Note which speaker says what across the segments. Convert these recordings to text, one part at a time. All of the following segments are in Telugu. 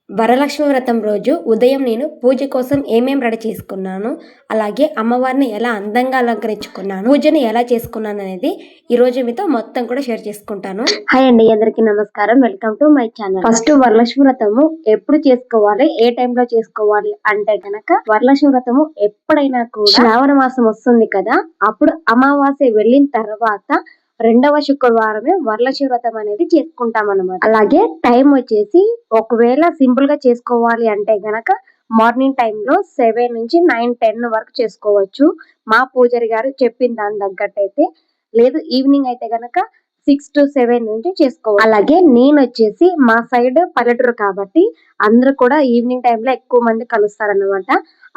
Speaker 1: వరలక్ష్మి వ్రతం రోజు ఉదయం నేను పూజ కోసం ఏమేం రెడీ చేసుకున్నాను, అలాగే అమ్మవారిని ఎలా అందంగా అలంకరించుకున్నాను, పూజని ఎలా చేసుకున్నాను అనేది ఈ రోజు మీతో మొత్తం కూడా షేర్ చేసుకుంటాను. హాయ్ అండి, అందరికీ నమస్కారం. Welcome to my channel. First Varalakshmi వ్రతము ఎప్పుడు చేసుకోవాలి, ఏ టైంలో చేసుకోవాలి అంటే కనుక వరలక్ష్మి వ్రతము ఎప్పుడైనా కూడా శ్రావణ మాసం వస్తుంది కదా, అప్పుడు అమావాస్య వెళ్ళిన తర్వాత రెండవ శుక్రవారమే వరలక్ష్మి వ్రతం అనేది చేసుకుంటాం అన్నమాట. అలాగే టైం వచ్చేసి ఒకవేళ సింపుల్ గా చేసుకోవాలి అంటే గనక మార్నింగ్ టైంలో 7 నుంచి 9-10 వరకు చేసుకోవచ్చు. మా పూజారి గారు చెప్పిన దాని తగ్గట్టు అయితే. లేదు ఈవినింగ్ అయితే గనక 6 to 7 నుంచి చేసుకోవాలి. అలాగే నేను వచ్చేసి మా సైడ్ పల్లెటూరు కాబట్టి అందరూ కూడా ఈవినింగ్ టైంలో ఎక్కువ మంది కలుస్తారన్నమాట.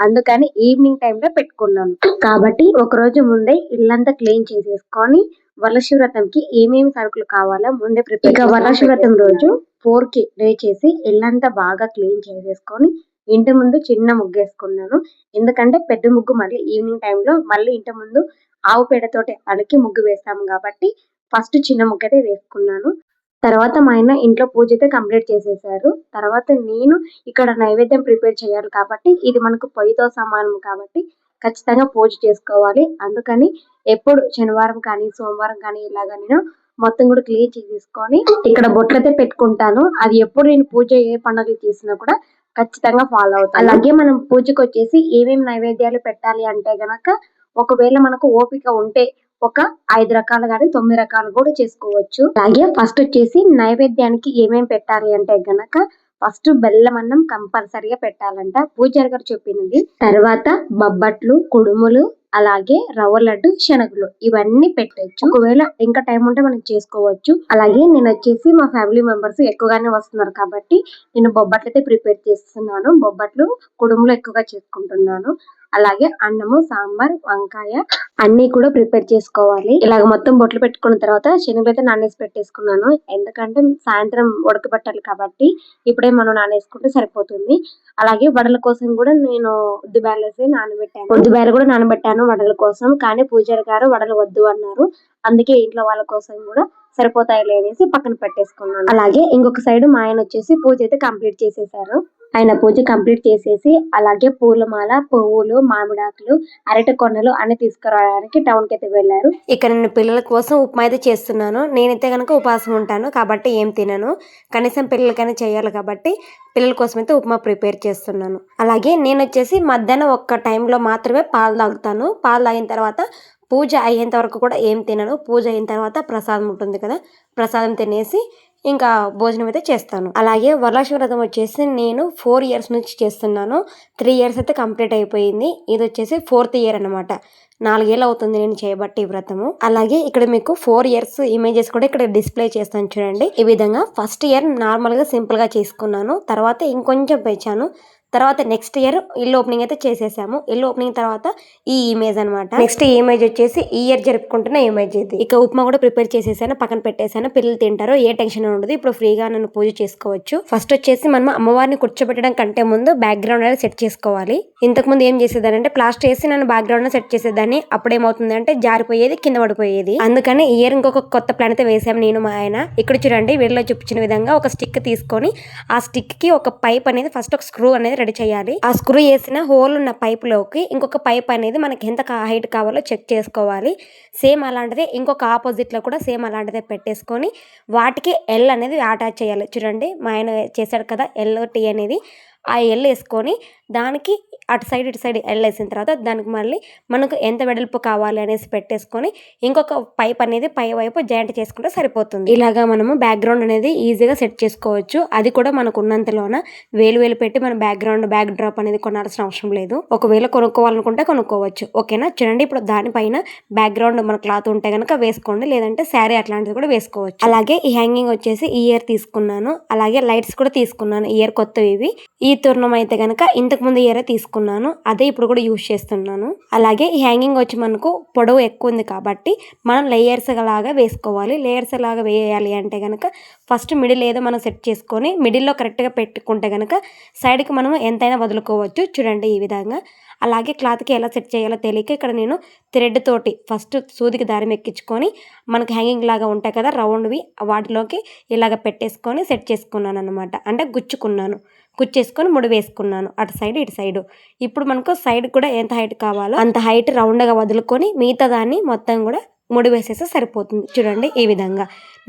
Speaker 1: అందుకని ఈవినింగ్ టైంలో పెట్టుకున్నాను. కాబట్టి ఒక రోజు ముందే ఇల్లంతా క్లీన్ చేసేసుకొని వరలక్ష్మి వ్రతంకి ఏమేమి సరుకులు కావాలో ముందే ప్రిపేర్. ఇక వరలక్ష్మి వ్రతం రోజు 4 కి లేచేసి ఇల్లంతా బాగా క్లీన్ చేసేసుకొని ఇంటి ముందు చిన్న ముగ్గేసుకున్నాను. ఎందుకంటే పెద్ద ముగ్గు మళ్ళీ ఈవినింగ్ టైంలో మళ్ళీ ఇంటి ముందు ఆవు పేడతోటి అలికి ముగ్గు వేస్తాము కాబట్టి ఫస్ట్ చిన్న ముగ్గు అయితే వేసుకున్నాను. తర్వాత మా ఆయన ఇంట్లో పూజ అయితే కంప్లీట్ చేసేసారు. తర్వాత నేను ఇక్కడ నైవేద్యం ప్రిపేర్ చేయాలి కాబట్టి ఇది మనకు పొయ్యితో సమానం కాబట్టి ఖచ్చితంగా పూజ చేసుకోవాలి. అందుకని ఎప్పుడు శనివారం కానీ సోమవారం కానీ ఇలాగా నేను మొత్తం కూడా క్లీన్ చేసేసుకొని ఇక్కడ బొట్లయితే పెట్టుకుంటాను. అది ఎప్పుడు నేను పూజ ఏ పండుగలు చేసినా కూడా ఖచ్చితంగా ఫాలో అవుతాను. అలాగే మనం పూజకు వచ్చేసి ఏమేమి నైవేద్యాలు పెట్టాలి అంటే గనక ఒకవేళ మనకు ఓపిక ఉంటే ఒక 5 రకాలు కానీ 9 రకాలు కూడా చేసుకోవచ్చు. అలాగే ఫస్ట్ వచ్చేసి నైవేద్యానికి ఏమేమి పెట్టాలి అంటే గనక ఫస్ట్ బెల్లం అన్నం కంపల్సరిగా పెట్టాలంట పూజారి గారు చెప్పినది. తర్వాత బొబ్బట్లు, కుడుములు, అలాగే రవ్వ లడ్డు, శనగలు ఇవన్నీ పెట్టచ్చు. ఒకవేళ ఇంకా టైం ఉంటే మనం చేసుకోవచ్చు. అలాగే నేను వచ్చేసి మా ఫ్యామిలీ మెంబర్స్ ఎక్కువగానే వస్తున్నారు కాబట్టి నేను బొబ్బట్లు అయితే ప్రిపేర్ చేస్తున్నాను. బొబ్బట్లు, కుడుములు ఎక్కువగా చేసుకుంటున్నాను. అలాగే అన్నము, సాంబార్, వంకాయ అన్ని కూడా ప్రిపేర్ చేసుకోవాలి. ఇలాగ మొత్తం బొట్లు పెట్టుకున్న తర్వాత శనగలు అయితే నానేసి పెట్టేసుకున్నాను. ఎందుకంటే సాయంత్రం ఉడకబెట్టాలి కాబట్టి ఇప్పుడే మనం నానేసుకుంటే సరిపోతుంది. అలాగే వడల కోసం కూడా నేను ఉద్దిబ్యాలు వేసి నానబెట్టాను. ఉద్దిబ్యాలు కూడా నానబెట్టాను వడల కోసం. కానీ పూజారి గారు వడలు వద్దు అన్నారు. అందుకే ఇంట్లో వాళ్ళ కోసం కూడా సరిపోతాయి అనేసి పక్కన పెట్టేసుకున్నాను. అలాగే ఇంకొక సైడ్ మా ఆయన వచ్చేసి పూజ అయితే కంప్లీట్ చేసేసారు. ఆయన పూజ కంప్లీట్ చేసేసి అలాగే పూలమాల, పువ్వులు, మామిడాకులు, అరటి కొన్నలు అన్ని తీసుకురావడానికి టౌన్ కి అయితే వెళ్ళారు. ఇక్కడ నేను పిల్లల కోసం ఉప్మా అయితే చేస్తున్నాను. నేనైతే కనుక ఉపవాసం ఉంటాను కాబట్టి ఏం తినను. కనీసం పిల్లలకైనా చేయాలి కాబట్టి పిల్లల కోసం అయితే ఉప్మా ప్రిపేర్ చేస్తున్నాను. అలాగే నేను వచ్చేసి మధ్యాహ్నం ఒక్క టైంలో మాత్రమే పాలు తాగుతాను. పాలు తాగిన తర్వాత పూజ అయ్యేంత వరకు కూడా ఏం తినను. పూజ అయిన తర్వాత ప్రసాదం ఉంటుంది కదా, ప్రసాదం తినేసి ఇంకా భోజనం అయితే చేస్తాను. అలాగే వరలక్ష్మి వ్రతం వచ్చేసి నేను 4 years నుంచి చేస్తున్నాను. 3 years అయితే కంప్లీట్ అయిపోయింది. ఇది వచ్చేసి 4th year అనమాట. 4 ఏళ్ళు అవుతుంది నేను చేయబట్టి వ్రతము. అలాగే ఇక్కడ మీకు 4 years ఇమేజెస్ కూడా ఇక్కడ డిస్ప్లే చేస్తాను చూడండి. ఈ విధంగా ఫస్ట్ ఇయర్ నార్మల్ గా సింపుల్ గా చేసుకున్నాను. తర్వాత ఇంకొంచెం పెంచాను. తర్వాత నెక్స్ట్ ఇయర్ ఇల్లు ఓపెనింగ్ అయితే చేసేసాము. ఇల్లు ఓపెనింగ్ తర్వాత ఈ ఇమేజ్ అనమాట. నెక్స్ట్ ఇమేజ్ వచ్చేసి ఈ ఇయర్ జరుపుకుంటున్న ఇమేజ్ ఇది. ఇక ఉప్మా కూడా ప్రిపేర్ చేసేసాను, పక్కన పెట్టేశాను. పిల్లలు తింటారు, ఏ టెన్షన్ ఉండదు. ఇప్పుడు ఫ్రీగా నన్ను పూజ చేసుకోవచ్చు. ఫస్ట్ వచ్చేసి మనం అమ్మవారిని కూర్చోబెట్టడం కంటే ముందు బ్యాక్గ్రౌండ్ అనేది సెట్ చేసుకోవాలి. ఇంతకు ముందు ఏం చేసేదానంటే ప్లాస్టర్ వేసి నన్ను బ్యాక్గ్రౌండ్ సెట్ చేసేదాన్ని. అప్పుడేమవుతుంది అంటే జారిపోయేది, కింద పడిపోయేది. అందుకని ఈ ఇయర్ ఇంకొక కొత్త ప్లాన్ అయితే వేసాము నేను మా ఆయన. ఇక్కడ చూడండి వీడియోలో చూపించిన విధంగా ఒక స్టిక్ తీసుకొని ఆ స్టిక్ కి ఒక పైప్ అనేది ఫస్ట్ ఒక స్క్రూ అనేది రెడీ చేయాలి. ఆ స్క్రూ వేసిన హోల్ ఉన్న పైప్ లోకి ఇంకొక పైప్ అనేది మనకి ఎంత హైట్ కావాలో చెక్ చేసుకోవాలి. సేమ్ అలాంటిదే ఇంకొక ఆపోజిట్ లో కూడా సేమ్ అలాంటిదే పెట్టేసుకొని వాటికి ఎల్ అనేది అటాచ్ చేయాలి. చూడండి మా ఆయన చేశాడు కదా ఎల్ టీ అనేది. ఆ ఎల్ వేసుకొని దానికి అటు సైడ్ ఇటు సైడ్ ఎల్ వేసిన తర్వాత దానికి మళ్ళీ మనకు ఎంత వెడల్పు కావాలి అనేసి పెట్టేసుకొని ఇంకొక పైప్ అనేది పై వైపు జాయింట్ చేసుకుంటే సరిపోతుంది. ఇలాగా మనము బ్యాక్గ్రౌండ్ అనేది ఈజీగా సెట్ చేసుకోవచ్చు. అది కూడా మనకు ఉన్నంతలోన వేలు పెట్టి మన బ్యాక్ డ్రాప్ అనేది కొనాల్సిన అవసరం లేదు. ఒకవేళ కొనుక్కోవాలనుకుంటే కొనుక్కోవచ్చు. ఓకేనా, చూడండి ఇప్పుడు దానిపైన బ్యాక్గ్రౌండ్ మన క్లాత్ ఉంటే కనుక వేసుకోండి, లేదంటే శారీ అట్లాంటిది కూడా వేసుకోవచ్చు. అలాగే ఈ హ్యాంగింగ్ వచ్చేసి ఈ ఇయర్ తీసుకున్నాను. అలాగే లైట్స్ కూడా తీసుకున్నాను ఈ ఇయర్ కొత్తవి ఇవి. ఈ తోరణం అయితే కనుక ఇంతకు ముందు ఇయర్ తీసుకున్నాను, అదే ఇప్పుడు కూడా యూజ్ చేస్తున్నాను. అలాగే ఈ హ్యాంగింగ్ వచ్చి మనకు పొడవు ఎక్కువ ఉంది కాబట్టి మనం లేయర్స్ లాగా వేసుకోవాలి. లేయర్స్ లాగా వేయాలి అంటే కనుక ఫస్ట్ మిడిల్ ఏదో మనం సెట్ చేసుకొని మిడిల్లో కరెక్ట్గా పెట్టుకుంటే కనుక సైడ్కి మనం ఎంతైనా వదులుకోవచ్చు. చూడండి ఈ విధంగా. అలాగే క్లాత్కి ఎలా సెట్ చేయాలో తెలియక ఇక్కడ నేను థ్రెడ్ తోటి ఫస్ట్ సూదికి దారం ఎక్కించుకొని మనకి హ్యాంగింగ్ లాగా ఉంటాయి కదా రౌండ్వి, వాటిలోకి ఇలాగ పెట్టేసుకొని సెట్ చేసుకున్నాను అనమాట. అంటే గుచ్చుకున్నాను. కుచ్చేసుకొని ముడి వేసుకున్నాను అటు సైడ్ ఇటు సైడ్. ఇప్పుడు మనకు సైడ్ కూడా ఎంత హైట్ కావాలో అంత హైట్ రౌండ్గా వదులుకొని మిగతా దాన్ని మొత్తం కూడా ముడి వేసేస్తే సరిపోతుంది. చూడండి ఈ విధంగా.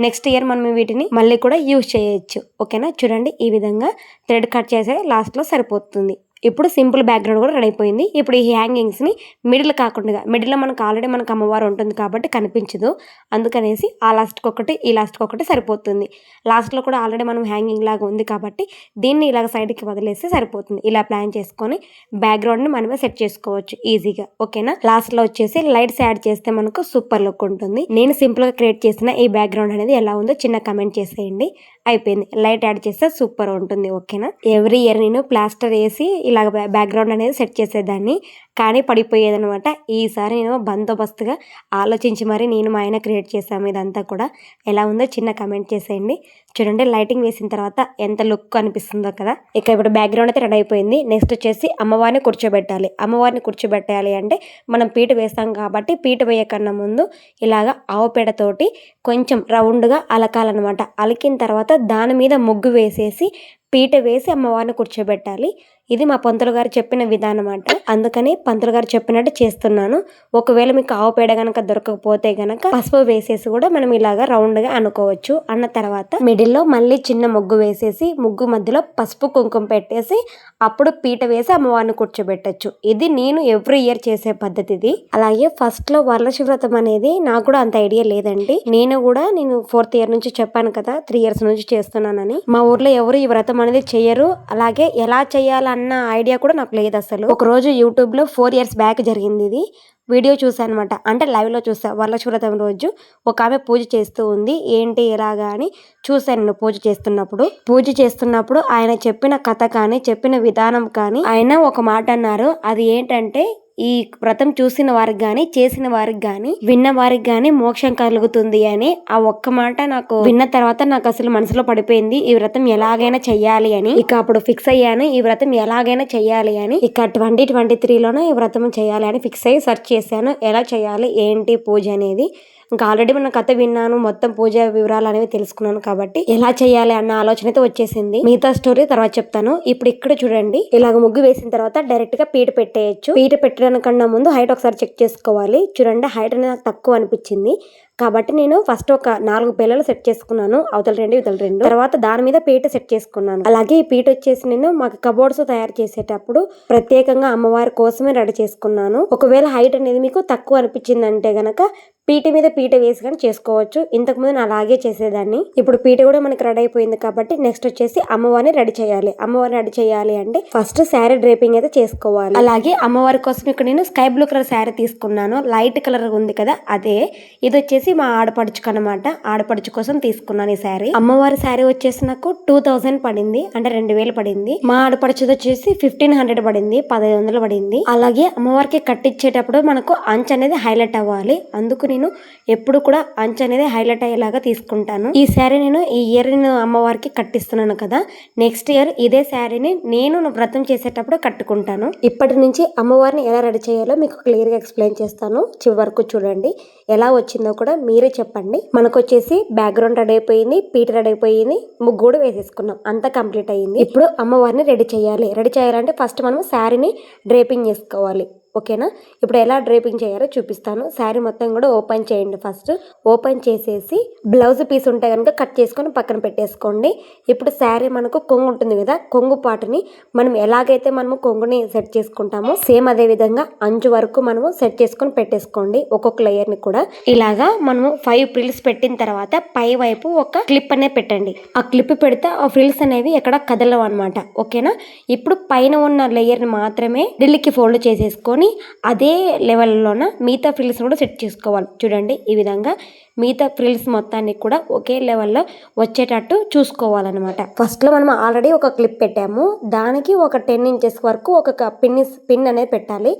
Speaker 1: నెక్స్ట్ ఇయర్ మనం వీటిని మళ్ళీ కూడా యూజ్ చేయొచ్చు. ఓకేనా, చూడండి ఈ విధంగా థ్రెడ్ కట్ చేసే లాస్ట్లో సరిపోతుంది. ఇప్పుడు సింపుల్ బ్యాక్గ్రౌండ్ కూడా రెడీ అయిపోయింది. ఇప్పుడు ఈ హ్యాంగింగ్స్ని మిడిల్ కాకుండా, మిడిల్లో మనకు ఆల్రెడీ మనకు అమ్మవారు ఉంటుంది కాబట్టి కనిపించదు, అందుకనేసి ఆ లాస్ట్కి ఒకటి ఈ లాస్ట్కి ఒకటి సరిపోతుంది. లాస్ట్లో కూడా ఆల్రెడీ మనం హ్యాంగింగ్ లాగా ఉంది కాబట్టి దీన్ని ఇలాగ సైడ్కి వదిలేస్తే సరిపోతుంది. ఇలా ప్లాన్ చేసుకొని బ్యాక్గ్రౌండ్ని మనమే సెట్ చేసుకోవచ్చు ఈజీగా. ఓకేనా, లాస్ట్లో వచ్చేసి లైట్స్ యాడ్ చేస్తే మనకు సూపర్ లుక్ ఉంటుంది. నేను సింపుల్గా క్రియేట్ చేసిన ఈ బ్యాక్గ్రౌండ్ అనేది ఎలా ఉందో చిన్న కమెంట్ చేసేయండి. అయిపోయింది, లైట్ యాడ్ చేస్తే సూపర్ ఉంటుంది. ఓకేనా, ఎవ్రీ ఇయర్ నేను ప్లాస్టర్ వేసి ఇలాగ బ్యాక్గ్రౌండ్ అనేది సెట్ చేసేదాన్ని, కానీ పడిపోయేదనమాట. ఈసారి నేను బందోబస్తుగా ఆలోచించి మరి నేను మా ఆయన క్రియేట్ చేసాము. ఇదంతా కూడా ఎలా ఉందో చిన్న కమెంట్ చేసేయండి. చూడండి లైటింగ్ వేసిన తర్వాత ఎంత లుక్ అనిపిస్తుందో కదా. ఇక ఇప్పుడు బ్యాక్గ్రౌండ్ అయితే రెడీ అయిపోయింది. నెక్స్ట్ వచ్చేసి అమ్మవారిని కూర్చోబెట్టాలి. అమ్మవారిని కూర్చోబెట్టాలి అంటే మనం పీట వేస్తాం కాబట్టి పీట వేయకన్నా ముందు ఇలాగ ఆవు పేడతోటి కొంచెం రౌండ్గా అలకాలన్నమాట. అలికిన తర్వాత దాని మీద ముగ్గు వేసేసి పీట వేసి అమ్మవారిని కూర్చోబెట్టాలి. ఇది మా పంతులు గారు చెప్పిన విధానం అన్నమాట. అందుకని పంతులు గారు చెప్పినట్టు చేస్తున్నాను. ఒకవేళ మీకు ఆవు పేడ కనుక దొరకకపోతే గనక పసుపు వేసేసి కూడా మనం ఇలాగా రౌండ్గా అనుకోవచ్చు. అన్న తర్వాత మిడిల్లో మళ్ళీ చిన్న ముగ్గు వేసేసి ముగ్గు మధ్యలో పసుపు కుంకుమ పెట్టేసి అప్పుడు పీట వేసి అమ్మవారిని కూర్చోబెట్టచ్చు. ఇది నేను ఎవ్రీ ఇయర్ చేసే పద్ధతి ఇది. అలాగే ఫస్ట్ లో వరలక్ష్మి వ్రతం అనేది నాకు కూడా అంత ఐడియా లేదండి. నేను 4th ఇయర్ నుంచి చెప్పాను కదా, 3 years నుంచి చేస్తున్నానని. మా ఊర్లో ఎవరు ఈ వ్రతం అనేది చెయ్యరు. అలాగే ఎలా చేయాలన్న ఐడియా కూడా నాకు లేదు అసలు. ఒక రోజు యూట్యూబ్ లో 4 years బ్యాక్ జరిగింది ఇది. వీడియో చూసాను అనమాట, అంటే లైవ్లో చూసా. వరలక్ష్మి వ్రతం రోజు ఒక ఆమె పూజ చేస్తూ ఉంది. ఏంటి ఎలాగా అని చూసాను నేను. పూజ చేస్తున్నప్పుడు ఆయన చెప్పిన కథ కానీ చెప్పిన విధానం కానీ ఆయన ఒక మాట అన్నారు. అది ఏంటంటే, ఈ వ్రతం చూసిన వారికి కానీ చేసిన వారికి కానీ విన్న వారికి కానీ మోక్షం కలుగుతుంది అని. ఆ ఒక్క మాట నాకు విన్న తర్వాత నాకు అసలు మనసులో పడిపోయింది, ఈ వ్రతం ఎలాగైనా చెయ్యాలి అని. ఇక అప్పుడు ఫిక్స్ అయ్యాను, ఈ వ్రతం ఎలాగైనా చెయ్యాలి అని. ఇక 2023లోనే ఈ వ్రతం చేయాలి అని ఫిక్స్ అయ్యి సెర్చ్ చేశాను, ఎలా చేయాలి ఏంటి పూజ అనేది. ఇంకా ఆల్రెడీ మన కథ విన్నాను, మొత్తం పూజ వివరాలు అనేవి తెలుసుకున్నాను కాబట్టి ఎలా చేయాలి అన్న ఆలోచన అయితే వచ్చేసింది. మిగతా స్టోరీ తర్వాత చెప్తాను. ఇప్పుడు ఇక్కడ చూడండి, ఇలాగ ముగ్గు వేసిన తర్వాత డైరెక్ట్ గా పీట పెట్టేయచ్చు. పీట పెట్టడానికన్నా ముందు హైట్ ఒకసారి చెక్ చేసుకోవాలి. చూడండి హైట్ అనేది నాకు తక్కువ అనిపించింది కాబట్టి నేను ఫస్ట్ ఒక 4 పిల్లలు సెట్ చేసుకున్నాను, అవతల 2 ఇవతల 2. తర్వాత దాని మీద పీట సెట్ చేసుకున్నాను. అలాగే ఈ పీట వచ్చేసి నేను మాకు కబోర్డ్స్ తయారు చేసేటప్పుడు ప్రత్యేకంగా అమ్మవారి కోసమే రెడీ చేసుకున్నాను. ఒకవేళ హైట్ అనేది మీకు తక్కువ అనిపించింది అంటే గనక పీట మీద పీట వేసి కానీ చేసుకోవచ్చు. ఇంతకుముందు నేను అలాగే చేసేదాన్ని. ఇప్పుడు పీట కూడా మనకి రెడీ అయిపోయింది కాబట్టి నెక్స్ట్ వచ్చేసి అమ్మవారిని రెడీ చేయాలి. అమ్మవారిని రెడీ చేయాలి అంటే ఫస్ట్ శారీ డ్రేపింగ్ అయితే చేసుకోవాలి. అలాగే అమ్మవారి కోసం ఇక్కడ నేను స్కై బ్లూ కలర్ శారీ తీసుకున్నాను. లైట్ కలర్ ఉంది కదా అదే. ఇది వచ్చేసి మా ఆడపడుచుకు అనమాట. ఆడపడుచు కోసం తీసుకున్నాను ఈ శారీ. అమ్మవారి శారీ వచ్చేసి నాకు 2000 పడింది, అంటే 2000 పడింది. మా ఆడపడుచుది వచ్చేసి 1500 పడింది, 1500 పడింది. అలాగే అమ్మవారికి కట్టించేటప్పుడు మనకు అంచు అనేది హైలైట్ అవ్వాలి. అందుకు నేను ఎప్పుడు కూడా అంచు అనేది హైలైట్ అయ్యేలాగా తీసుకుంటాను. ఈ శారీ నేను ఈ ఇయర్ నేను అమ్మవారికి కట్టిస్తున్నాను కదా, నెక్స్ట్ ఇయర్ ఇదే శారీని నేను వ్రతం చేసేటప్పుడు కట్టుకుంటాను. ఇప్పటి నుంచి అమ్మవారిని ఎలా రెడీ చేయాలో మీకు క్లియర్ గా ఎక్స్ప్లెయిన్ చేస్తాను. చివరి వరకు చూడండి, ఎలా వచ్చిందో కూడా మీరే చెప్పండి. మనకు వచ్చేసి బ్యాక్గ్రౌండ్ రెడీ అయిపోయింది, పీట రెడీ అయిపోయింది, ముగ్గు కూడా వేసేసుకున్నాం, అంతా కంప్లీట్ అయ్యింది. ఇప్పుడు అమ్మవారిని రెడీ చేయాలంటే ఫస్ట్ మనం శారీని డ్రేపింగ్ చేసుకోవాలి. ఓకేనా, ఇప్పుడు ఎలా డ్రేపింగ్ చేయాలో చూపిస్తాను. శారీ మొత్తం కూడా ఓపెన్ చేయండి. ఫస్ట్ ఓపెన్ చేసేసి బ్లౌజ్ పీస్ ఉంటే కనుక కట్ చేసుకొని పక్కన పెట్టేసుకోండి. ఇప్పుడు శారీ మనకు కొంగు ఉంటుంది కదా, కొంగు పాటుని మనం ఎలాగైతే మనము కొంగుని సెట్ చేసుకుంటామో సేమ్ అదే విధంగా అంచు వరకు మనము సెట్ చేసుకొని పెట్టేసుకోండి. ఒక్కొక్క లేయర్ని కూడా ఇలాగా మనము 5 ఫ్రిల్స్ పెట్టిన తర్వాత పై వైపు ఒక క్లిప్ అనేది పెట్టండి. ఆ క్లిప్ పెడితే ఆ ఫ్రిల్స్ అనేవి ఎక్కడ కదలవు అనమాట. ఓకేనా, ఇప్పుడు పైన ఉన్న లేయర్ని మాత్రమే ఢిల్లీకి ఫోల్డ్ చేసేసుకొని అదే లెవెల్లోన మిగతా ఫ్రిల్స్ కూడా సెట్ చేసుకోవాలి. చూడండి ఈ విధంగా మిగతా ఫ్రిల్స్ మొత్తాన్ని కూడా ఒకే లెవెల్లో వచ్చేటట్టు చూసుకోవాలన్నమాట. ఫస్ట్లో మనం ఆల్రెడీ ఒక క్లిప్ పెట్టాము, దానికి ఒక 10 inches వరకు ఒక పిన్ అనేది పెట్టాలి.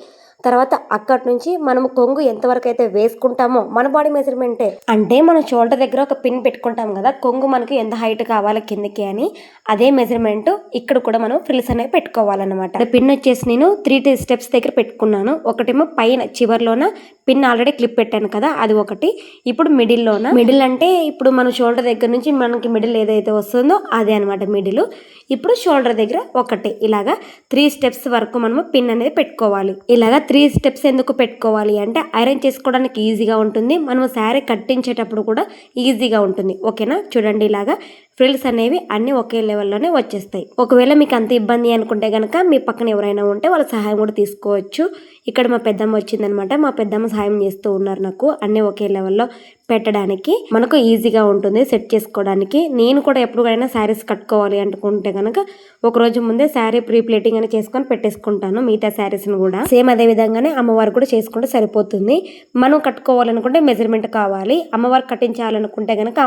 Speaker 1: తర్వాత అక్కడి నుంచి మనం కొంగు ఎంతవరకు అయితే వేసుకుంటామో మన బాడీ మెజర్మెంటే, అంటే మనం షోల్డర్ దగ్గర ఒక పిన్ పెట్టుకుంటాం కదా కొంగు మనకి ఎంత హైట్ కావాలి కిందకి అని, అదే మెజర్మెంట్ ఇక్కడ కూడా మనం ఫ్రిల్స్ అనేవి పెట్టుకోవాలన్నమాట. పిన్ వచ్చేసి నేను 3 స్టెప్స్ దగ్గర పెట్టుకున్నాను. ఒకటేమో పైన చివర్లోన పిన్ ఆల్రెడీ క్లిప్ పెట్టాను కదా అది ఒకటి. ఇప్పుడు మిడిల్ అంటే ఇప్పుడు మన షోల్డర్ దగ్గర నుంచి మనకి మిడిల్ ఏదైతే వస్తుందో అదే అనమాట మిడిల్. ఇప్పుడు షోల్డర్ దగ్గర ఒకటి ఇలాగా 3 స్టెప్స్ వరకు మనము పిన్ అనేది పెట్టుకోవాలి. ఇలాగా 3 స్టెప్స్ ఎందుకు పెట్టుకోవాలి అంటే ఐరన్ చేసుకోవడానికి ఈజీగా ఉంటుంది, మనం శారీ కట్టించేటప్పుడు కూడా ఈజీగా ఉంటుంది. ఓకేనా, చూడండి ఇలాగా ఫ్రిల్స్ అనేవి అన్ని ఒకే లెవెల్లోనే వచ్చేస్తాయి. ఒకవేళ మీకు అంత ఇబ్బంది అనుకుంటే కనుక మీ పక్కన ఎవరైనా ఉంటే వాళ్ళ సహాయం కూడా తీసుకోవచ్చు. ఇక్కడ మా పెద్దమ్మ వచ్చిందనమాట, మా పెద్దమ్మ సహాయం చేస్తూ ఉన్నారు నాకు అన్నీ ఒకే లెవెల్లో పెట్టడానికి. మనకు ఈజీగా ఉంటుంది సెట్ చేసుకోవడానికి. నేను కూడా ఎప్పుడైనా శారీస్ కట్టుకోవాలి అనుకుంటే కనుక ఒక రోజు ముందే శారీ ప్రీ ప్లేటింగ్ అని చేసుకొని పెట్టేసుకుంటాను మిగతా శారీస్ని కూడా. సేమ్ అదే విధంగానే అమ్మవారు కూడా చేసుకుంటే సరిపోతుంది. మనం కట్టుకోవాలనుకుంటే మెజర్మెంట్ కావాలి, అమ్మవారు కట్టించాలనుకుంటే కనుక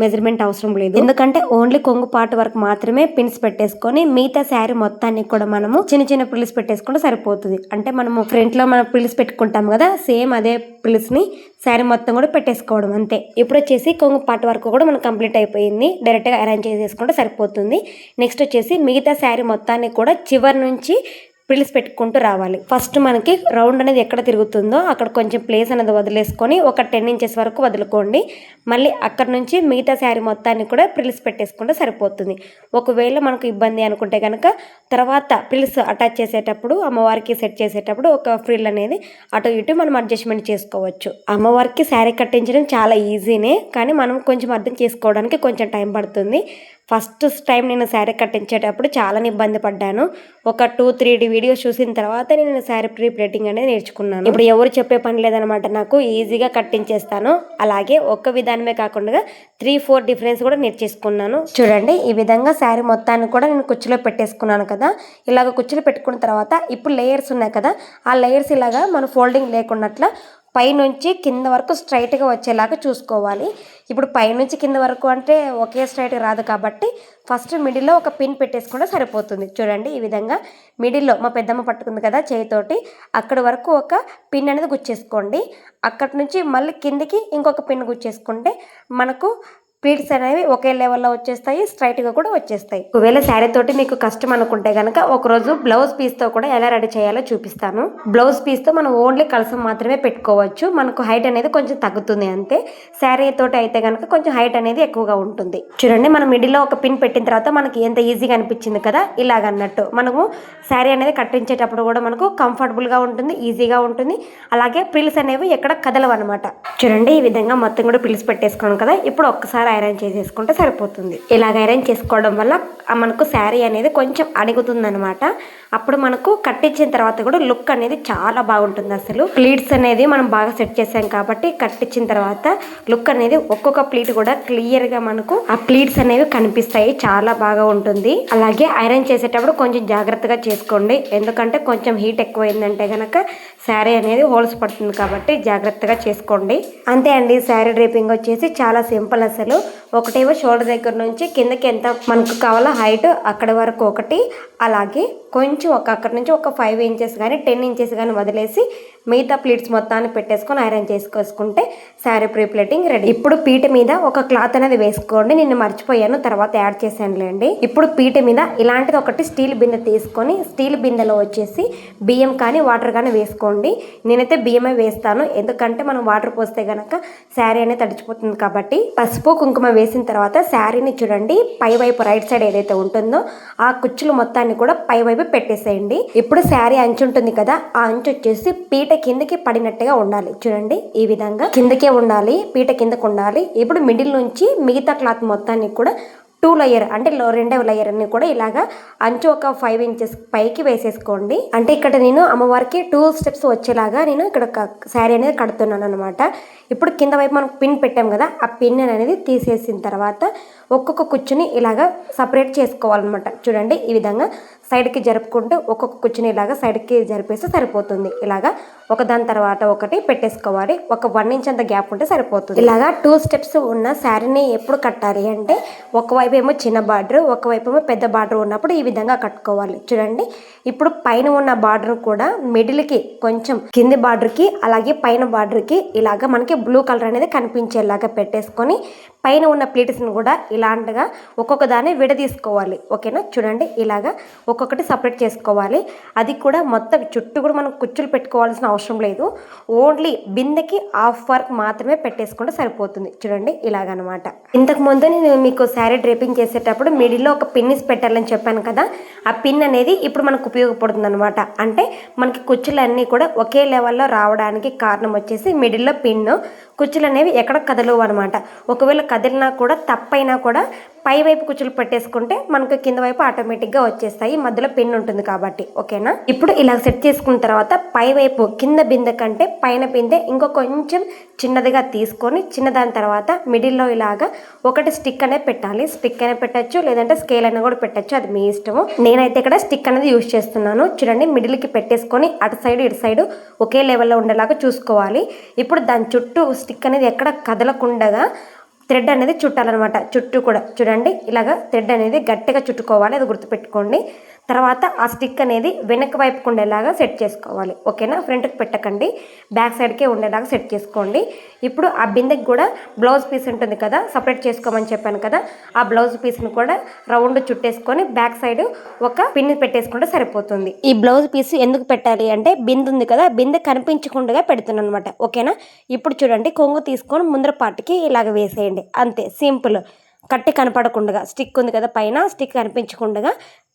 Speaker 1: మెజర్మెంట్ అవసరం లేదు. ఎందుకంటే ఓన్లీ కొంగు పార్ట్ వరకు మాత్రమే పిన్స్ పెట్టేసుకొని మిగతా శారీ మొత్తాన్ని కూడా మనము చిన్న చిన్న పిల్స్ పెట్టేసుకుంటే సరిపోతుంది. అంటే మనము ఫ్రంట్ లో మనం పిల్స్ పెట్టుకుంటాం కదా సేమ్ అదే పిల్స్ ని శారీ మొత్తం కూడా పెట్టేసుకోవడం అంతే. ఇప్పుడు వచ్చేసి కొంగు పార్ట్ వరకు కూడా మనకు కంప్లీట్ అయిపోయింది, డైరెక్ట్ గా అరేంజ్ చేసేసుకుంటే సరిపోతుంది. నెక్స్ట్ వచ్చేసి మిగతా శారీ మొత్తాన్ని కూడా చివరి నుంచి ప్రిల్స్ పెట్టుకుంటూ రావాలి. ఫస్ట్ మనకి రౌండ్ అనేది ఎక్కడ తిరుగుతుందో అక్కడ కొంచెం ప్లేస్ అనేది వదిలేసుకొని ఒక 10 ఇంచెస్ వరకు వదులుకోండి. మళ్ళీ అక్కడ నుంచి మిగతా శారీ మొత్తాన్ని కూడా ప్రిల్స్ పెట్టేసుకుంటే సరిపోతుంది. ఒకవేళ మనకు ఇబ్బంది అనుకుంటే కనుక తర్వాత ప్రిల్స్ అటాచ్ చేసేటప్పుడు అమ్మవారికి సెట్ చేసేటప్పుడు ఒక ఫ్రిల్ అనేది అటు ఇటు మనం అడ్జస్ట్మెంట్ చేసుకోవచ్చు. అమ్మవారికి శారీ కట్టించడం చాలా ఈజీనే, కానీ మనం కొంచెం అర్థం చేసుకోవడానికి కొంచెం టైం పడుతుంది. ఫస్ట్ టైం నేను శారీ కట్టించేటప్పుడు చాలా ఇబ్బంది పడ్డాను. ఒక 2-3 వీడియోస్ చూసిన తర్వాత నేను శారీ ప్రీ ప్లేటింగ్ అనేది నేర్చుకున్నాను. ఇప్పుడు ఎవరు చెప్పే పని లేదనమాట, నాకు ఈజీగా కట్టించేస్తాను. అలాగే ఒక్క విధానమే కాకుండా 3-4 డిఫరెన్స్ కూడా నేర్చేసుకున్నాను. చూడండి ఈ విధంగా శారీ మొత్తాన్ని కూడా నేను కుచ్చులో పెట్టేసుకున్నాను కదా. ఇలాగ కుచ్చులో పెట్టుకున్న తర్వాత ఇప్పుడు లేయర్స్ ఉన్నాయి కదా, ఆ లేయర్స్ ఇలాగా మన ఫోల్డింగ్ లేకున్నట్ల పైనుంచి కింద వరకు స్ట్రైట్గా వచ్చేలాగా చూసుకోవాలి. ఇప్పుడు పైనుంచి కింద వరకు అంటే ఒకే స్ట్రైట్ రాదు కాబట్టి ఫస్ట్ మిడిల్లో ఒక పిన్ పెట్టేసుకుంటే సరిపోతుంది. చూడండి ఈ విధంగా మిడిల్లో మా పెద్దమ్మ పట్టుకుంది కదా చేయితోటి అక్కడి వరకు ఒక పిన్ అనేది గుచ్చేసుకోండి. అక్కడి నుంచి మళ్ళీ కిందికి ఇంకొక పిన్ గుచ్చేసుకుంటే మనకు ప్లీట్స్ అనేవి ఒకే లెవెల్లో వచ్చేస్తాయి, స్ట్రైట్గా కూడా వచ్చేస్తాయి. ఒకవేళ శారీ తోటి మీకు కష్టం అనుకుంటే కనుక ఒకరోజు బ్లౌజ్ పీస్తో కూడా ఎలా రెడీ చేయాలో చూపిస్తాను. బ్లౌజ్ పీస్తో మనం ఓన్లీ కలసం మాత్రమే పెట్టుకోవచ్చు, మనకు హైట్ అనేది కొంచెం తగ్గుతుంది అంతే. శారీ తోటి అయితే కనుక కొంచెం హైట్ అనేది ఎక్కువగా ఉంటుంది. చూడండి మనం మిడిల్లో ఒక పిన్ పెట్టిన తర్వాత మనకి ఎంత ఈజీగా అనిపించింది కదా, ఇలాగన్నట్టు మనము శారీ అనేది కట్టించేటప్పుడు కూడా మనకు కంఫర్టబుల్గా ఉంటుంది, ఈజీగా ఉంటుంది. అలాగే ప్రిల్స్ అనేవి ఎక్కడ కదలవన్నమాట. చూడండి ఈ విధంగా మొత్తం కూడా ప్రిల్స్ పెట్టేసుకోను కదా. ఇప్పుడు ఒక్కసారి ఐరన్ చేసేసుకుంటే సరిపోతుంది. ఇలాగ ఐరన్ చేసుకోవడం వల్ల మనకు శారీ అనేది కొంచెం అణిగుతుంది అనమాట. అప్పుడు మనకు కట్టించిన తర్వాత కూడా లుక్ అనేది చాలా బాగుంటుంది. అసలు ప్లీట్స్ అనేది మనం బాగా సెట్ చేసాం కాబట్టి కట్టించిన తర్వాత లుక్ అనేది ఒక్కొక్క ప్లీట్ కూడా క్లియర్ గా మనకు ఆ ప్లీట్స్ అనేవి కనిపిస్తాయి, చాలా బాగా ఉంటుంది. అలాగే ఐరన్ చేసేటప్పుడు కొంచెం జాగ్రత్తగా చేసుకోండి, ఎందుకంటే కొంచెం హీట్ ఎక్కువైందంటే గనక శారీ అనేది హోల్స్ పడుతుంది కాబట్టి జాగ్రత్తగా చేసుకోండి. అంతే అండి, శారీ డ్రేపింగ్ వచ్చేసి చాలా సింపుల్. అసలు ఒకటేమో షోల్డర్ దగ్గర నుంచి కిందకి ఎంత మనకు కావాలో హైట్ అక్కడ వరకు ఒకటి, అలాగే కొంచెం అక్కడ నుంచి ఒక 5 ఇంచెస్ కానీ 10 ఇంచెస్ కానీ వదిలేసి మిగతా ప్లీట్స్ మొత్తాన్ని పెట్టేసుకొని ఐరన్ చేసుకుంటే శారీ ప్రీ ప్లేటింగ్ రెడీ. ఇప్పుడు పీట మీద ఒక క్లాత్ అనేది వేసుకోండి, నేను మర్చిపోయాను తర్వాత యాడ్ చేశానులేండి. ఇప్పుడు పీట మీద ఇలాంటిది ఒకటి స్టీల్ బిందె తీసుకొని స్టీల్ బిందెలో వచ్చేసి బియ్యం కానీ వాటర్ కానీ వేసుకోండి. నేనైతే బియ్యమే వేస్తాను, ఎందుకంటే మనం వాటర్ పోస్తే గనక శారీ అనేది తడిచిపోతుంది కాబట్టి. పసుపు కుంకుమ వేసిన తర్వాత శారీని చూడండి పై వైపు రైట్ సైడ్ ఏదైతే ఉంటుందో ఆ కుచ్చులు మొత్తాన్ని కూడా పై వైపు పెట్టేసేయండి. ఇప్పుడు శారీ అంచు ఉంటుంది కదా, ఆ అంచు వచ్చేసి పీట కిందకి పడినట్టుగా ఉండాలి. చూడండి ఈ విధంగా కిందకే ఉండాలి, పీట కిందకు ఉండాలి. ఇప్పుడు మిడిల్ నుంచి మిగతా క్లాత్ మొత్తాన్ని కూడా 2 లేయర్ అంటే రెండవ లేయర్ అన్ని కూడా ఇలాగా అంచు ఒక 5 ఇంచెస్ పైకి వేసేసుకోండి. అంటే ఇక్కడ నేను అమ్మవారికి 2 స్టెప్స్ వచ్చేలాగా నేను ఇక్కడ శారీ అనేది కడుతున్నాను అనమాట. ఇప్పుడు కింద వైపు మనం పిన్ పెట్టాం కదా, ఆ పిన్ అనేది తీసేసిన తర్వాత ఒక్కొక్క కుచ్చుని ఇలాగా సపరేట్ చేసుకోవాలన్నమాట. చూడండి ఈ విధంగా సైడ్కి జరుపుకుంటూ ఒక్కొక్క కుచ్చుని ఇలాగా సైడ్కి జరిపేస్తే సరిపోతుంది. ఇలాగా ఒక దాని తర్వాత ఒకటి పెట్టేసుకోవాలి, ఒక 1 ఇంచ్ అంత గ్యాప్ ఉంటే సరిపోతుంది. ఇలాగా 2 స్టెప్స్ ఉన్న శారీని ఎప్పుడు కట్టాలి అంటే ఒకవైపు ఒకవైపు ఏమో చిన్న బార్డర్, ఒకవైపు ఏమో పెద్ద బార్డర్ ఉన్నప్పుడు ఈ విధంగా కట్టుకోవాలి. చూడండి, ఇప్పుడు పైన ఉన్న బార్డర్ కూడా మిడిల్కి కొంచెం కింది బార్డర్కి అలాగే పైన బార్డర్కి ఇలాగ మనకి బ్లూ కలర్ అనేది కనిపించేలాగా పెట్టేసుకొని పైన ఉన్న ప్లీట్స్ని కూడా ఇలాంటిగా ఒక్కొక్క దాన్ని విడదీసుకోవాలి. ఓకేనా, చూడండి ఇలాగా ఒక్కొక్కటి సపరేట్ చేసుకోవాలి. అది కూడా మొత్తం చుట్టూ కూడా మనం కుచ్చులు పెట్టుకోవాల్సిన అవసరం లేదు. ఓన్లీ బిందెకి హాఫ్ వర్క్ మాత్రమే పెట్టేసుకుంటే సరిపోతుంది. చూడండి ఇలాగనమాట. ఇంతకు ముందు నేను మీకు శారీ డ్రేపింగ్ చేసేటప్పుడు మిడిల్లో ఒక పిన్నిస్ పెట్టాలని చెప్పాను కదా, ఆ పిన్ అనేది ఇప్పుడు మనకు ఉపయోగపడుతుంది అనమాట. అంటే మనకి కుచ్చులన్నీ కూడా ఒకే లెవెల్లో రావడానికి కారణం వచ్చేసి మిడిల్లో పిన్ను. కుచ్చులు అనేవి ఎక్కడ కదలవు అనమాట. ఒకవేళ కదిలినా కూడా తప్పైనా కూడా పై వైపు కుచ్చులు పెట్టేసుకుంటే మనకు కింద వైపు ఆటోమేటిక్గా వచ్చేస్తాయి, మధ్యలో పిన్ ఉంటుంది కాబట్టి. ఓకేనా, ఇప్పుడు ఇలా సెట్ చేసుకున్న తర్వాత పై వైపు కింద బిందె కంటే పైన బిందె ఇంకో కొంచెం చిన్నదిగా తీసుకొని చిన్నదాని తర్వాత మిడిల్లో ఇలాగా ఒకటి స్టిక్ అనేది పెట్టాలి. స్టిక్ అయినా పెట్టచ్చు, లేదంటే స్కేల్ అయినా కూడా పెట్టచ్చు, అది మీ ఇష్టము. నేనైతే ఇక్కడ స్టిక్ అనేది యూజ్ చేస్తున్నాను. చూడండి, మిడిల్కి పెట్టేసుకొని అటు సైడ్ ఇటు సైడ్ ఒకే లెవెల్లో ఉండేలాగా చూసుకోవాలి. ఇప్పుడు దాని చుట్టూ స్టిక్ అనేది ఎక్కడ కదలకుండా థ్రెడ్ అనేది చుట్టాలన్నమాట. చుట్టూ కూడా చూడండి ఇలాగా థ్రెడ్ అనేది గట్టిగా చుట్టుకోవాలి, అది గుర్తుపెట్టుకోండి. తర్వాత ఆ స్టిక్ అనేది వెనక వైపుకు ఉండేలాగా సెట్ చేసుకోవాలి. ఓకేనా, ఫ్రంట్కి పెట్టకండి, బ్యాక్ సైడ్కే ఉండేలాగా సెట్ చేసుకోండి. ఇప్పుడు ఆ బిందెకి కూడా బ్లౌజ్ పీస్ ఉంటుంది కదా, సపరేట్ చేసుకోమని చెప్పాను కదా, ఆ బ్లౌజ్ పీస్ని కూడా రౌండ్ చుట్టేసుకొని బ్యాక్ సైడ్ ఒక పిన్ పెట్టేసుకుంటే సరిపోతుంది. ఈ బ్లౌజ్ పీస్ ఎందుకు పెట్టాలి అంటే బిందె ఉంది కదా, బిందె కనిపించకుండా పెడుతున్నాను అనమాట. ఓకేనా, ఇప్పుడు చూడండి కొంగు తీసుకొని ముందర పార్ట్కి ఇలాగ వేసేయండి. అంతే, సింపుల్. కట్టి కనపడకుండా స్టిక్ ఉంది కదా పైన, స్టిక్ కనిపించకుండా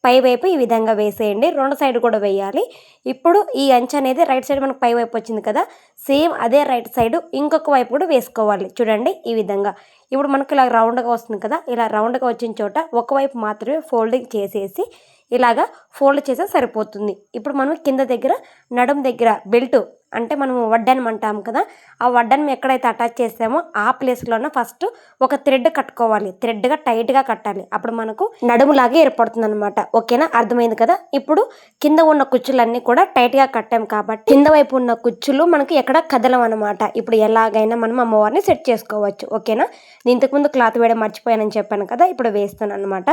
Speaker 1: పై వైపు ఈ విధంగా వేసేయండి. రెండు సైడ్ కూడా వేయాలి. ఇప్పుడు ఈ అంచు అనేది రైట్ సైడ్ మనకు పై వైపు వచ్చింది కదా, సేమ్ అదే రైట్ సైడ్ ఇంకొక వైపు కూడా వేసుకోవాలి. చూడండి ఈ విధంగా. ఇప్పుడు మనకు ఇలా రౌండ్గా వస్తుంది కదా, ఇలా రౌండ్గా వచ్చిన చోట ఒకవైపు మాత్రమే ఫోల్డింగ్ చేసేసి ఇలాగా ఫోల్డ్ చేస్తే సరిపోతుంది. ఇప్పుడు మనం కింద దగ్గర నడుం దగ్గర బెల్ట్ అంటే మనం వడ్డానం అంటాం కదా, ఆ వడ్డానం ఎక్కడైతే అటాచ్ చేసామో ఆ ప్లేస్లోనే ఫస్ట్ ఒక థ్రెడ్ కట్టుకోవాలి. థ్రెడ్గా టైట్గా కట్టాలి, అప్పుడు మనకు నడుములాగే ఏర్పడుతుంది అనమాట. ఓకేనా, అర్థమైంది కదా. ఇప్పుడు కింద ఉన్న కుచ్చులన్నీ కూడా టైట్గా కట్టాం కాబట్టి కింద వైపు ఉన్న కుచ్చులు మనకి ఎక్కడ కదలం అనమాట. ఇప్పుడు ఎలాగైనా మనం అమ్మవారిని సెట్ చేసుకోవచ్చు. ఓకేనా, నేను ఇంతకుముందు క్లాత్ వేయడం మర్చిపోయానని చెప్పాను కదా, ఇప్పుడు వేస్తాను అనమాట.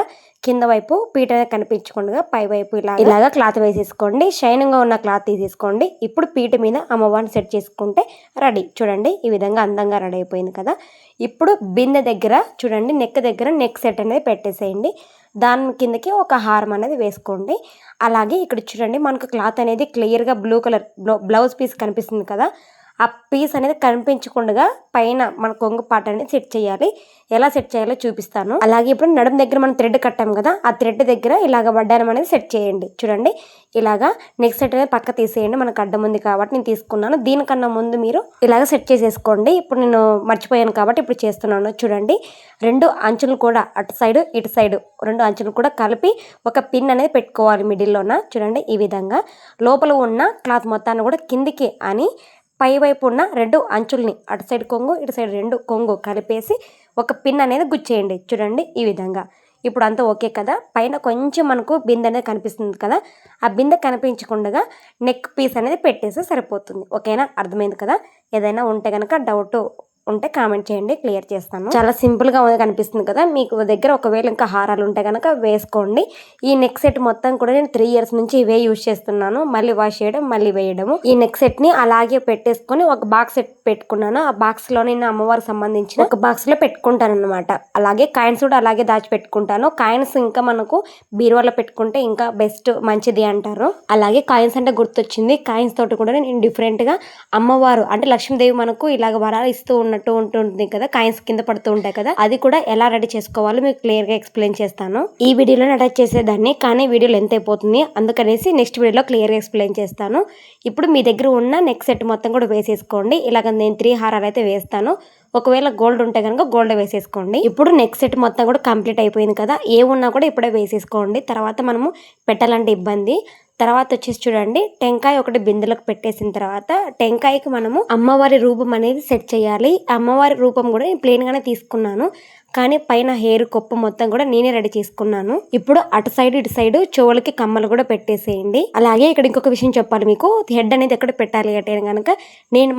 Speaker 1: కింద వైపు పీట కనిపించకుండా పై వైపు ఇలాగా క్లాత్ వేసేసుకోండి. షైనింగ్గా ఉన్న క్లాత్ తీసేసుకోండి. ఇప్పుడు పీట మీద అమ్మవారిని సెట్ చేసుకుంటే రెడీ. చూడండి ఈ విధంగా అందంగా రెడీ అయిపోయింది కదా. ఇప్పుడు బిందె దగ్గర చూడండి నెక్ దగ్గర నెక్ సెట్ అనేది పెట్టేసేయండి. దాని కిందకి ఒక హారం అనేది వేసుకోండి. అలాగే ఇక్కడ చూడండి మనకు క్లాత్ అనేది క్లియర్గా బ్లూ కలర్ బ్లౌజ్ పీస్ కనిపిస్తుంది కదా, ఆ పీస్ అనేది కనిపించకుండా పైన మన కొంగు పాట అనేది సెట్ చేయాలి. ఎలా సెట్ చేయాలో చూపిస్తాను. అలాగే ఇప్పుడు నడుం దగ్గర మనం థ్రెడ్ కట్టాం కదా, ఆ థ్రెడ్ దగ్గర ఇలాగ వడ్డానం అనేది సెట్ చేయండి. చూడండి ఇలాగా నెక్స్ట్ సెట్ అనేది పక్క తీసేయండి, మనకు అడ్డం ఉంది కాబట్టి నేను తీసుకున్నాను. దీనికన్నా ముందు మీరు ఇలాగ సెట్ చేసేసుకోండి. ఇప్పుడు నేను మర్చిపోయాను కాబట్టి ఇప్పుడు చేస్తున్నాను. చూడండి రెండు అంచులు కూడా అటు సైడ్ ఇటు సైడ్ రెండు అంచులు కూడా కలిపి ఒక పిన్ అనేది పెట్టుకోవాలి మిడిల్లోన. చూడండి ఈ విధంగా లోపల ఉన్న క్లాత్ మొత్తాన్ని కూడా కిందికి అని పై వైపు ఉన్న రెండు అంచుల్ని అటు సైడ్ కొంగు ఇటు సైడ్ రెండు కొంగు కలిపేసి ఒక పిన్ అనేది గుచ్చేయండి. చూడండి ఈ విధంగా. ఇప్పుడు అంతా ఓకే కదా. పైన కొంచెం మనకు బిందె అనేది కనిపిస్తుంది కదా, ఆ బిందె కనిపించకుండా నెక్ పీస్ అనేది పెట్టేస్తే సరిపోతుంది. ఓకేనా, అర్థమైంది కదా. ఏదైనా ఉంటే కనుక డౌట్ ఉంటే కామెంట్ చేయండి, క్లియర్ చేస్తాను. చాలా సింపుల్గా కనిపిస్తుంది కదా. మీకు దగ్గర ఒకవేళ ఇంకా హారాలు ఉంటే కనుక వేసుకోండి. ఈ నెక్ సెట్ మొత్తం కూడా నేను 3 years నుంచి ఇవే యూజ్ చేస్తున్నాను. మళ్ళీ వాష్ చేయడం మళ్ళీ వేయడము. ఈ నెక్ సెట్ని అలాగే పెట్టేసుకొని ఒక బాక్స్ సెట్ పెట్టుకున్నాను. ఆ బాక్స్లో నేను అమ్మవారికి సంబంధించిన ఒక బాక్స్లో పెట్టుకుంటాను అనమాట. అలాగే కాయిన్స్ కూడా అలాగే దాచిపెట్టుకుంటాను. కాయిన్స్ ఇంకా మనకు బీరువాలో పెట్టుకుంటే ఇంకా బెస్ట్, మంచిది అంటారు. అలాగే కాయిన్స్ అంటే గుర్తొచ్చింది, కాయిన్స్ తోటి కూడా నేను డిఫరెంట్గా అమ్మవారు అంటే లక్ష్మీదేవి మనకు ఇలాగ వరాలు ఇస్తూ ఉంటుంది కదా, కాయిన్స్ కింద పడుతూ ఉంటాయి కదా, అది కూడా ఎలా రెడీ చేసుకోవాలో మీకు క్లియర్గా ఎక్స్ప్లెయిన్ చేస్తాను. ఈ వీడియోలో అటాచ్ చేసేదాన్ని కానీ వీడియో లెంత్ అయిపోతుంది, అందుకనేసి నెక్స్ట్ వీడియోలో క్లియర్గా ఎక్స్ప్లెయిన్ చేస్తాను. ఇప్పుడు మీ దగ్గర ఉన్న నెక్ సెట్ మొత్తం కూడా వేసేసుకోండి. ఇలాగ నేను 3 హారాలు అయితే వేస్తాను. ఒకవేళ గోల్డ్ ఉంటే కనుక గోల్డ్ వేసేసుకోండి. ఇప్పుడు నెక్ సెట్ మొత్తం కూడా కంప్లీట్ అయిపోయింది కదా, ఏ ఉన్నా కూడా ఇప్పుడే వేసేసుకోండి. తర్వాత మనము పెట్టాలంటే ఇబ్బంది. తర్వాత వచ్చేసి చూడండి టెంకాయ ఒకటి బిందెలకు పెట్టేసిన తర్వాత టెంకాయకి మనము అమ్మవారి రూపం అనేది సెట్ చేయాలి. అమ్మవారి రూపం కూడా నేను ప్లెయిన్గానే తీసుకున్నాను. కానీ పైన హెయిర్ కొప్పు మొత్తం కూడా నేనే రెడీ చేసుకున్నాను. ఇప్పుడు అటు సైడ్ ఇటు సైడ్ చెవులకి కమ్మలు కూడా పెట్టేసేయండి. అలాగే ఇక్కడ ఇంకొక విషయం చెప్పాలి మీకు, హెడ్ అనేది ఎక్కడ పెట్టాలి అంటే కనుక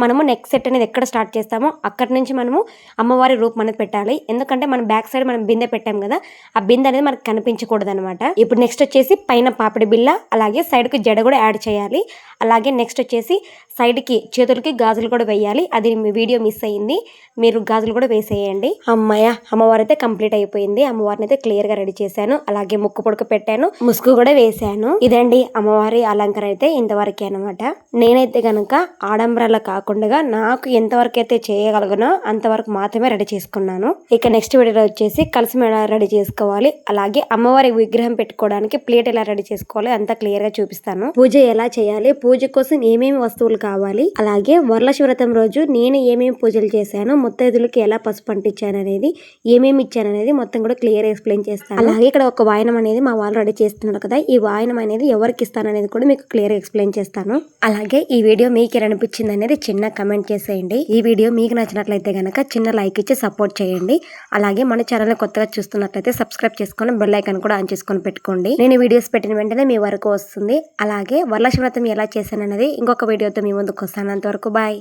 Speaker 1: మనము నెక్ సెట్ అనేది ఎక్కడ స్టార్ట్ చేస్తామో అక్కడి నుంచి మనము అమ్మవారి రూపం అనేది పెట్టాలి. ఎందుకంటే మనం బ్యాక్ సైడ్ మనం బిందె పెట్టాం కదా, ఆ బిందె అనేది మనకు కనిపించకూడదు అనమాట. ఇప్పుడు నెక్స్ట్ వచ్చేసి పైన పాపిడి బిల్ల, అలాగే సైడ్ కి జడ కూడా యాడ్ చేయాలి. అలాగే నెక్స్ట్ వచ్చేసి సైడ్ కి చేతులకి గాజులు కూడా వేయాలి. అది మీ వీడియో మిస్ అయ్యింది, మీరు గాజులు కూడా వేసేయండి. అమ్మాయ అమ్మవారు అయితే కంప్లీట్ అయిపోయింది. అమ్మవారిని అయితే క్లియర్ గా రెడీ చేశాను. అలాగే ముక్కు పొడక పెట్టాను, ముసుగు కూడా వేసాను. ఇదండి అమ్మవారి అలంకరణ అయితే ఇంతవరకే అనమాట. నేనైతే గనక ఆడంబరాలు కాకుండా నాకు ఎంతవరకు అయితే చేయగలగనో అంతవరకు మాత్రమే రెడీ చేసుకున్నాను. ఇక నెక్స్ట్ వీడియోలో వచ్చేసి కలిసి ఎలా రెడీ చేసుకోవాలి, అలాగే అమ్మవారి విగ్రహం పెట్టుకోవడానికి ప్లేట్ ఎలా రెడీ చేసుకోవాలి అంతా క్లియర్ గా చూపిస్తాను. పూజ ఎలా చేయాలి, పూజ కోసం ఏమేమి వస్తువులు కావాలి, అలాగే వరలక్ష్మి వ్రతం రోజు నేను ఏమేమి పూజలు చేశాను, ముత్తైదులకి ఎలా పసుపు అంటించాను అనేది, ఏమేమి ఇచ్చాను అనేది మొత్తం కూడా క్లియర్ ఎక్స్ప్లెయిన్ చేస్తాను. అలాగే ఇక్కడ ఒక వాయనం అనేది మా వాళ్ళు రెడీ చేస్తున్నారు కదా, ఈ వాయనం అనేది ఎవరికి ఇస్తాను అనేది కూడా మీకు క్లియర్ ఎక్స్ప్లెయిన్ చేస్తాను. అలాగే ఈ వీడియో మీకు ఎలా అనిపించింది అనేది చిన్న కమెంట్ చేసేయండి. ఈ వీడియో మీకు నచ్చినట్లయితే గనక చిన్న లైక్ ఇచ్చి సపోర్ట్ చేయండి. అలాగే మన ఛానల్ కొత్తగా చూస్తున్నట్లయితే సబ్స్క్రైబ్ చేసుకొని బెల్ ఐకాన్ కూడా ఆన్ చేసుకొని పెట్టుకోండి. నేను వీడియోస్ పెట్టిన వెంటనే మీ వరకు వస్తుంది. అలాగే వరలక్ష్మి వ్రతం ఎలా చేశాను అనేది ఇంకొక వీడియోతో మీ ముందుకు వస్తాను. అంతవరకు బాయ్.